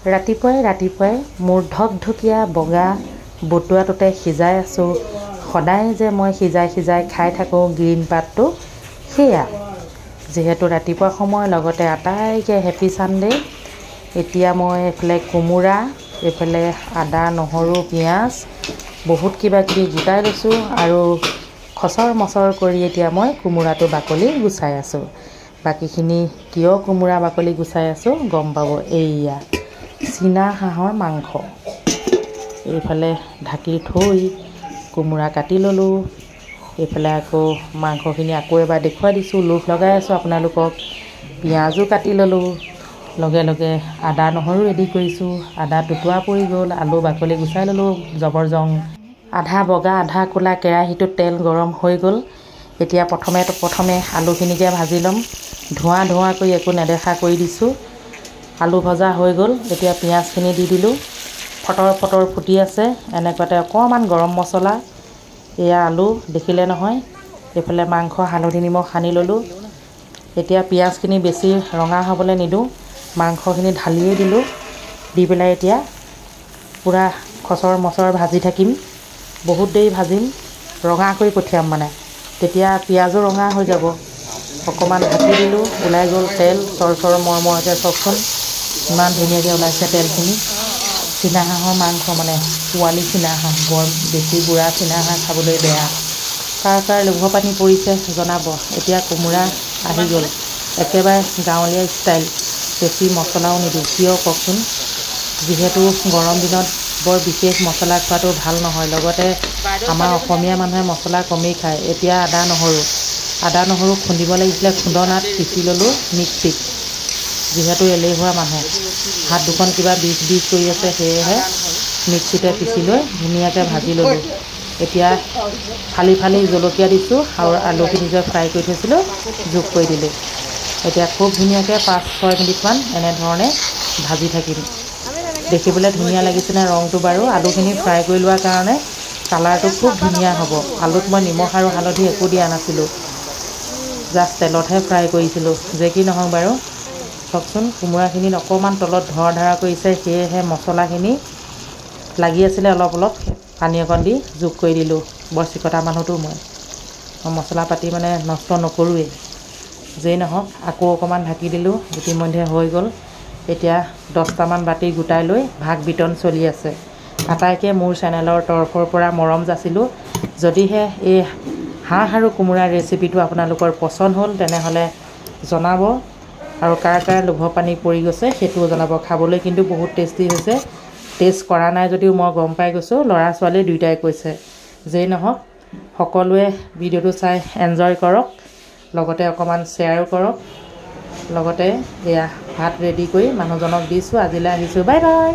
ৰাতিপুৱাই মোৰ ঢকঢকীয়া বগা বটুৱাটোতে সিজাই আছোঁ। সদায় যে মই সিজাই খাই থাকোঁ গ্ৰীণ পাতটো, সেয়া যিহেতু ৰাতিপুৱা সময় লগতে আটাইকে হেপী ছানডে। এতিয়া মই এইফালে কোমোৰা, এইফালে আদা নহৰু পিঁয়াজ বহুত কিবা কিবি গোটাই লৈছোঁ আৰু খচৰ মচৰ কৰি এতিয়া মই কোমোৰাটো বাকলি গুচাই আছোঁ। বাকীখিনি কিয় কোমোৰা বাকলি গুচাই আছোঁ গম পাব। এইয়া চীনা হাঁহৰ মাংস, এইফালে ঢাকি থৈ কোমোৰা কাটি ল'লোঁ। এইফালে আকৌ মাংসখিনি আকৌ এবাৰ দেখুৱাই দিছোঁ, লোভ লগাই আছোঁ আপোনালোকক। পিঁয়াজো কাটি ল'লোঁ, লগে লগে আদা নহৰু ৰেডি কৰিছোঁ। আদা টুকুৰা পৰি গ'ল, আলু বাকলি গুচাই ল'লোঁ জবৰজং। আধা বগা আধা ক'লা কেৰাহীটোত তেল গৰম হৈ গ'ল। এতিয়া প্ৰথমে আলুখিনিকে ভাজি ল'ম। ধোঁৱা কৰি একো নেদেখা কৰি দিছোঁ। আলু ভজা হৈ গ'ল। এতিয়া পিঁয়াজখিনি দি দিলোঁ। ফটৰ ফুটি আছে। এনেকুৱাতে অকণমান গৰম মছলা, এয়া আলু দেখিলে নহয়। এইফালে মাংস হালধি নিমখ সানি ল'লোঁ। এতিয়া পিঁয়াজখিনি বেছি ৰঙা হ'বলৈ নিদিওঁ, মাংসখিনি ঢালিয়ে দিলোঁ। দি পেলাই এতিয়া পূৰা খচৰ মচৰ ভাজি থাকিম। বহুত দেৰি ভাজিম, ৰঙা কৰি পঠিয়াম মানে, তেতিয়া পিঁয়াজো ৰঙা হৈ যাব। অকণমান ঢাকি দিলোঁ, ওলাই গ'ল তেল চৰ মৰমৰকৈ। চাওকচোন ইমান ধুনীয়াকৈ ওলাইছে তেলখিনি। চীনা হাঁহৰ মাংস মানে পোৱালি চীনা হাঁহ, বৰ বেছি বুঢ়া চীনা হাঁহ খাবলৈ বেয়া। কাৰ লোভৰ পানী পৰিছে জনাব। এতিয়া কোমোৰা আহি গ'ল, একেবাৰে গাঁৱলীয়া ষ্টাইল, বেছি মছলাও নিদিওঁ। কিয় কওকচোন, যিহেতু গৰম দিনত বৰ বিশেষ মছলা খোৱাটো ভাল নহয়। লগতে আমাৰ অসমীয়া মানুহে মছলা কমেই খায়। এতিয়া আদা নহৰু খুন্দিব লাগিছিলে, খুন্দনাত পিচি ল'লোঁ মিক্সিত। যিহেতু এলেহুৱা মানুহ, হাত দুখন কিবা বিষ কৰি আছে, সেয়েহে মিক্সিতে পিচি লৈ ধুনীয়াকৈ ভাজি ল'লোঁ। এতিয়া ফালি জলকীয়া দিছোঁ আৰু আলুখিনি যে ফ্ৰাই কৰি থৈছিলোঁ যোগ কৰি দিলোঁ। এতিয়া খুব ধুনীয়াকৈ 5-6 মিনিটমান এনেধৰণে ভাজি থাকিম। দেখিবলৈ ধুনীয়া লাগিছেনে ৰংটো বাৰু? আলুখিনি ফ্ৰাই কৰি লোৱাৰ কাৰণে কালাৰটো খুব ধুনীয়া হ'ব। আলুত মই নিমখ আৰু হালধি একো দিয়া নাছিলোঁ, জাষ্ট তেলতহে ফ্ৰাই কৰিছিলোঁ। যে কি নহওক বাৰু, চাওকচোন কোমোৰাখিনিত অকণমান তলত ধৰা কৰিছে, সেয়েহে মছলাখিনি লাগি আছিলে অলপ পানী অকণ দি যোগ কৰি দিলোঁ। বৰ চিকটা মানুহটো মই মছলা পাতি মানে নষ্ট নকৰোঁৱেই। যেই নহওক আকৌ অকণমান ঢাকি দিলোঁ, ইতিমধ্যে হৈ গ'ল। এতিয়া 10টামান বাতি গোটাই লৈ ভাগ বিতৰণ চলি আছে। আটাইকে মোৰ চেনেলৰ তৰফৰ পৰা মৰম যাচিলোঁ। যদিহে এই হাঁহ আৰু কোমোৰাৰ ৰেচিপিটো আপোনালোকৰ পচন্দ হ'ল তেনেহ'লে জনাব, আৰু কাৰ লোভৰ পানী পৰি গৈছে সেইটোও জনাব। খাবলৈ কিন্তু বহুত টেষ্টি হৈছে। টেষ্ট কৰা নাই যদিও মই গম পাই গৈছোঁ, ল'ৰা ছোৱালী দুয়োটাই কৈছে। যেই নহওক সকলোৱে ভিডিঅ'টো চাই এনজয় কৰক, লগতে অকণমান শ্বেয়াৰো কৰক। লগতে এয়া ভাত ৰেডি কৰি মানুহজনক দিছোঁ। আজিলৈ আহিছোঁ, বাই বাই।